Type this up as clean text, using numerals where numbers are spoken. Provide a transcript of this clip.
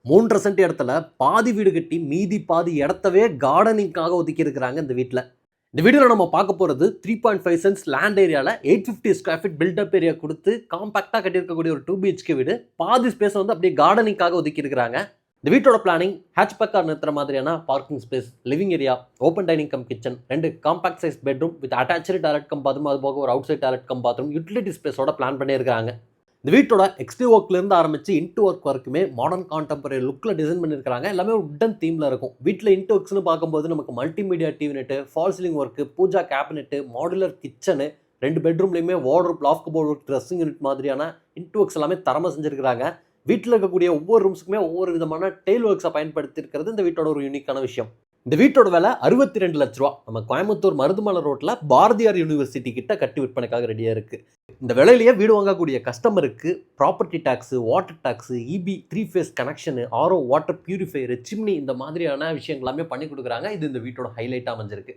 3 send இடத்துல பாதி வீடு கட்டி மீதி பாதி இடத்தவே கார்டனிங்காக ஒதுக்கி இருக்கிறாங்க இந்த வீட்டில். இந்த வீடியோவில் நம்ம பார்க்க போகிறது 3.5 சென்ட்ஸ் லேண்ட் ஏரியாவில் 850 ஸ்கொயர் ஃபீட் பில்டப் ஏரியா கொடுத்து காம்பாக்டாக கட்டியிருக்கக்கூடிய ஒரு 2 BHK வீடு. பாதி ஸ்பேஸ் வந்து அப்படியே கார்டனிங்காக ஒதுக்கி இருக்கிறாங்க. இந்த வீட்டோட பிளானிங் ஹேட்ச்பேக்காக நிறுத்துற மாதிரியான parking space, living area, open dining cum kitchen, 2 compact size bedroom with attached toilet cum bathroom, அது போக ஒரு outside toilet cum bathroom, utility ஸ்பேஸோட பிளான் பண்ணியிருக்காங்க. இந்த வீட்டோட எக்ஸ்டீரியர் ஒர்க்லேருந்து ஆரம்பிச்சு இன்டூ ஒர்க் வரைக்குமே மாடர்ன் கான்டெம்பரரி லுக்கில் டிசைன் பண்ணியிருக்காங்க. எல்லாமே ஒரு உட்டன் தீமில் இருக்கும். வீட்டில் இன்டூ ஒர்க்ஸ்னு பார்க்கும்போது நமக்கு multimedia TV net, fall ceiling work, pooja cabinet, modular kitchen, 2 பெட்ரூம்லையுமே wardrobe, loft cupboard work, dressing unit மாதிரியான இன்டூ ஒர்க்ஸ் எல்லாமே தரமாக செஞ்சுருக்காங்க. வீட்டில் இருக்கக்கூடிய ஒவ்வொரு ரூம்ஸுக்குமே ஒவ்வொரு விதமான டெயில் ஒர்க்ஸை பயன்படுத்தி இருக்கிறது இந்த வீட்டோட ஒரு யூனிக்கான விஷயம். இந்த வீட்டோட விலை 62 லட்ச ரூபா. நம்ம கோயம்புத்தூர் மருதுமலை ரோட்டில் பாரதியார் யூனிவர்சிட்டி கிட்ட கட்டி விற்பனைக்காக ரெடியாக இருக்குது. இந்த விலையிலேயே வீடு வாங்கக்கூடிய கஸ்டமருக்கு property tax, water tax, EB 3 phase connection, RO water purifier, chimney, இந்த மாதிரியான விஷயங்கள் எல்லாமே பண்ணி கொடுக்குறாங்க. இது இந்த வீட்டோட ஹைலைட்டாக அமைஞ்சிருக்கு.